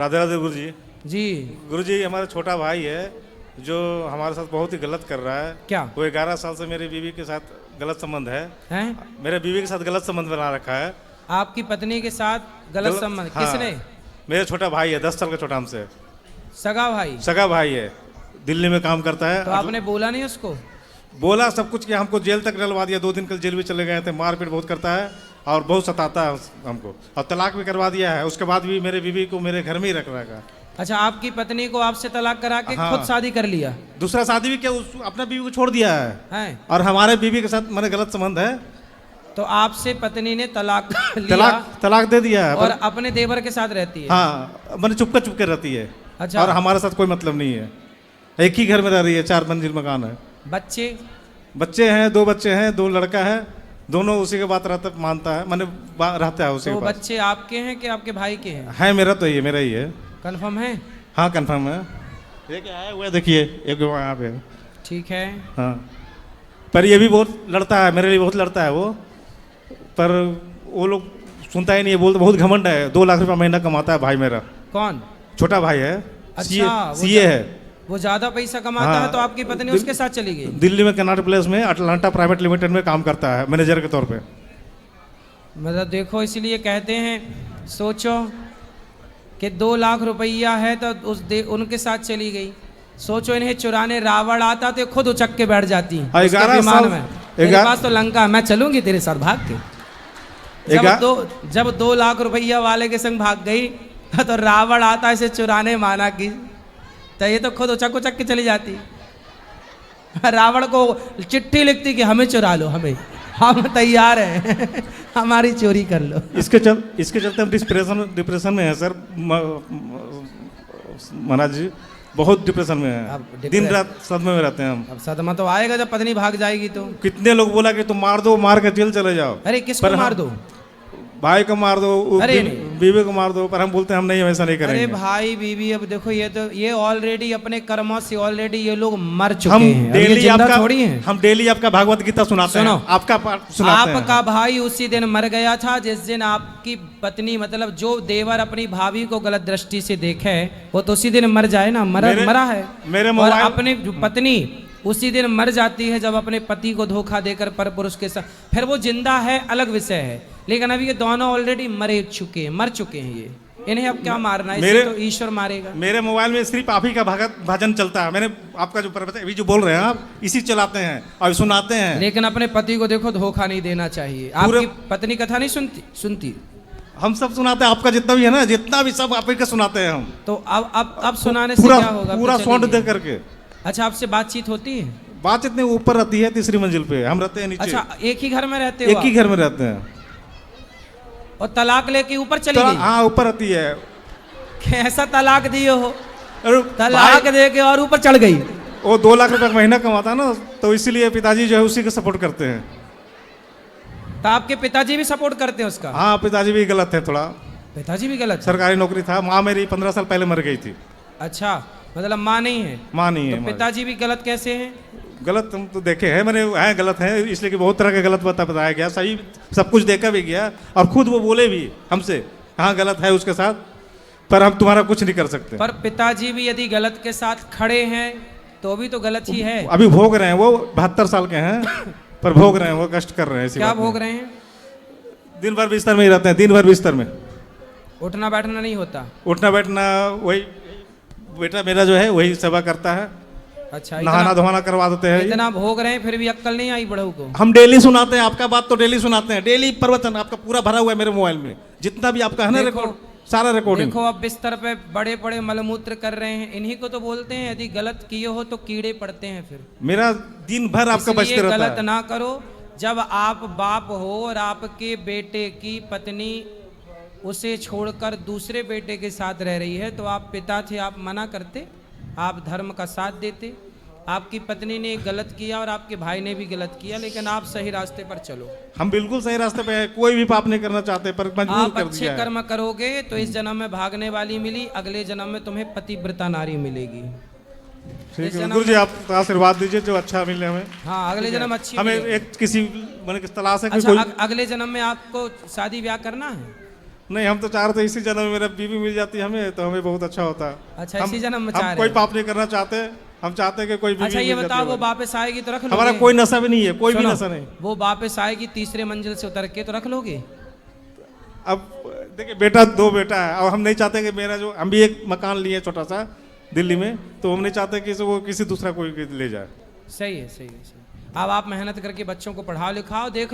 राधे राधे गुरु जी। जी। गुरु जी, हमारा छोटा भाई है जो हमारे साथ बहुत ही गलत कर रहा है। क्या? वो 11 साल से मेरी बीवी के साथ गलत संबंध है। हैं? मेरे बीवी के साथ गलत संबंध बना रखा है। आपकी पत्नी के साथ गलत संबंध? हाँ, किसने? मेरा छोटा भाई है, 10 साल का छोटा हमसे। सगा भाई? सगा भाई है, दिल्ली में काम करता है। तो आपने बोला नहीं उसको? बोला सब कुछ किया, हमको जेल तक डलवा दिया। 2 दिन कल जेल भी चले गए थे। मारपीट बहुत करता है और बहुत सताता है हमको, और तलाक भी करवा दिया है। उसके बाद भी मेरे बीवी को मेरे घर में ही रख रखा है। अच्छा, आपकी पत्नी को आपसे तलाक करा के हाँ। खुद शादी कर लिया? दूसरा शादी भी क्या, अपना बीवी को छोड़ दिया है। हैं? और हमारे बीवी के साथ मेरे गलत संबंध है। तो आपसे पत्नी ने तलाक लिया तलाक दे दिया है। और अपने देवर के साथ रहती है? हाँ, मैंने चुपके रहती है। अच्छा। और हमारे साथ कोई मतलब नहीं है। एक ही घर में रह रही है, 4 मंजिल मकान है। बच्चे हैं, 2 बच्चे हैं, 2 लड़का है। दोनों उसी के बात मानता है, मैंने रहता है उसी तो के पास। बच्चे आपके हैं कि आपके भाई के हैं? है मेरा, तो ये मेरा ही है। कंफर्म है? हाँ, कंफर्म है। ये क्या है, वो देखिए, एक यहाँ पे। ठीक है। हाँ, पर ये भी बहुत लड़ता है, मेरे लिए बहुत लड़ता है वो। पर वो लोग सुनता ही नहीं है, बोलते बहुत घमंड है। 2 लाख रुपया महीना कमाता है भाई मेरा। कौन? छोटा भाई है। अच्छा, सीए है। वो ज्यादा पैसा कमाता हाँ, है तो आपकी पत्नी उसके साथ चली गई? दिल्ली में कनाट प्लेस में अटलांटा प्राइवेट लिमिटेड में काम करता है, मैनेजर के तौर पे। मतलब देखो, इसलिए कहते हैं, सोचो कि 2 लाख रुपया है तो उनके साथ चली गई। सोचो, इन्हें चुराने रावण आता तो खुद उचक के बैठ जाती। 11 विमान साल में मेरे पास तो लंका, मैं चलूंगी तेरे साथ भाग के। जब 2 लाख रुपया वाले के संग भाग गई तो रावण आता इसे चुराने माना की, तो ये तो खुद उचक के चली जाती। रावण को चिट्ठी लिखती कि हमें चुरा लो, हम तैयार हैं हमारी चोरी कर लो। इसके चलते हम डिप्रेशन में है सर। महाराज जी, बहुत डिप्रेशन में है। दिन रात सदमे में रहते हैं हम। अब सदमा तो आएगा जब पत्नी भाग जाएगी तो। कितने लोग बोला कि तुम मार दो, मार के जेल चले जाओ। अरे किसको मार दो? भाई को मार दो, अरे बीवी को मार दो। पर हम बोलते हैं हम नहीं, वैसा नहीं करेंगे। अरे भाई बीवी, अब देखो, ये ऑलरेडी अपने कर्मों से ऑलरेडी ये लोग मर चुके हैं। हम डेली आपका भागवत गीता सुनाते हैं, आपका पाठ सुनाते हैं। आपका भाई उसी दिन मर गया था जिस दिन आपकी पत्नी, मतलब जो देवर अपनी भाभी को गलत दृष्टि से देखे, वो तो उसी दिन मर जाए ना। मरा है मेरे। और अपनी पत्नी उसी दिन मर जाती है जब अपने पति को धोखा देकर पर पुरुष के साथ। फिर वो जिंदा है, अलग विषय है, लेकिन अभी ये दोनों ऑलरेडी मर चुके हैं। ये इन्हें अब क्या मारना है? इसे तो ईश्वर मारेगा। मेरे मोबाइल में सिर्फ आप ही का भजन चलता है। मैंने आपका जो अभी जो बोल रहे हैं आप, इसी चलाते हैं और सुनाते हैं। लेकिन अपने पति को देखो, धोखा नहीं देना चाहिए। आपकी पत्नी कथा नहीं सुनती? हम सब सुनाते हैं। आपका जितना भी है ना, जितना भी सब आप ही का सुनाते हैं हम। तो अब सुनाने से क्या होगा? पूरा साउंड दे करके। अच्छा, आपसे बातचीत होती है? बातचीत नहीं, ऊपर रहती है, 3री मंजिल पे, हम रहते हैं नीचे। अच्छा, एक ही घर में रहते हो? एक ही घर में रहते हैं। और तलाक लेके ऊपर चली गई? हाँ, ऊपर रहती है। कैसा तलाक दिए हो? तलाक दे के और ऊपर चढ़ गई? वो 2 लाख रुपया महीना कमाता ना, तो इसीलिए पिताजी जो है उसी को सपोर्ट करते हैं। तो आपके पिताजी भी सपोर्ट करते हैं उसका? हाँ, पिताजी भी गलत है थोड़ा। पिताजी भी गलत? सरकारी नौकरी था। माँ मेरी 15 साल पहले मर गई थी। अच्छा, मतलब माँ नहीं है? माँ नहीं है। तो पिताजी भी गलत कैसे हैं? गलत हम तो देखे हैं मैंने, है गलत है, इसलिए कि बहुत तरह के गलत बताया गया। सही सब कुछ देखा भी गया, और खुद वो बोले भी हमसे, हाँ गलत है उसके साथ, पर हम तुम्हारा कुछ नहीं कर सकते। पर पिताजी भी यदि गलत के साथ खड़े हैं तो भी तो गलत ही है। अभी भोग रहे हैं, वो 72 साल के हैं, पर भोग रहे हैं, वो कष्ट कर रहे हैं। क्या भोग रहे हैं? दिन भर बिस्तर में ही रहते हैं, दिन भर बिस्तर में। उठना बैठना नहीं होता? उठना बैठना, वही बेटा मेरा जो है वही सेवा करता है। अच्छा, नहाना धोना करवा देते हैं। इतना भोग रहे हैं फिर भी अक्कल नहीं आई बड़ों को? हम डेली सुनाते हैं, आपका बात तो डेली सुनाते हैं। डेली प्रवचन आपका पूरा भरा हुआ है मेरे मोबाइल में, जितना भी आपका है ना रिकॉर्ड, सारा रिकॉर्डिंग। देखो, अब बिस्तर पे बड़े बड़े मलमूत्र कर रहे हैं, इन्हीं को तो बोलते हैं यदि गलत किए हो तो कीड़े पड़ते हैं। फिर मेरा दिन भर आपका बचते रहता है। गलत ना करो। जब आप बाप हो और आपके बेटे की पत्नी उसे छोड़कर दूसरे बेटे के साथ रह रही है, तो आप पिता थे, आप मना करते? आप धर्म का साथ देते? आपकी पत्नी ने गलत किया और आपके भाई ने भी गलत किया, लेकिन आप सही रास्ते पर चलो। हम बिल्कुल सही रास्ते पे हैं, कोई भी पाप नहीं करना चाहते, पर मजबूर आप कर अच्छे दिया है। कर्म करोगे तो इस जन्म में भागने वाली मिली, अगले जन्म में तुम्हें पतिव्रता नारी मिलेगी। ठीक है गुरु जी, आप आशीर्वाद दीजिए जो अच्छा मिले हमें। हाँ, अगले जन्म अच्छी हमें एक किसी मैंने किस तलाश है कि अच्छा, कोई। अगले जन्म में आपको शादी ब्याह करना है? नहीं, हम तो चाह रहे थे इसी जन्म में मेरा बीवी मिल जाती हमें तो हमें बहुत अच्छा होता। अच्छा, हम- इसी जन्म में चाह हम रहे कोई हैं। पाप नहीं करना चाहते, हम चाहते हैं कि कोई बीवी अच्छा ये मिल बताओ, जाती वो है। वापस आएगी तो रख लोगे? हमारा कोई नशा भी नहीं है, कोई भी सुनो, नशा नहीं। वो वापस आएगी तीसरे मंजिल से उतर के तो रख लोगे? अब देखिए बेटा, 2 बेटा है और हम नहीं चाहते कि मेरा जो, हम भी एक मकान लिए छोटा सा दिल्ली में, तो हम नहीं चाहते कि वो किसी दूसरा कोई ले जाए। सही है, सही है, सही है। अब आप मेहनत करके बच्चों को पढ़ाओ लिखाओ, देख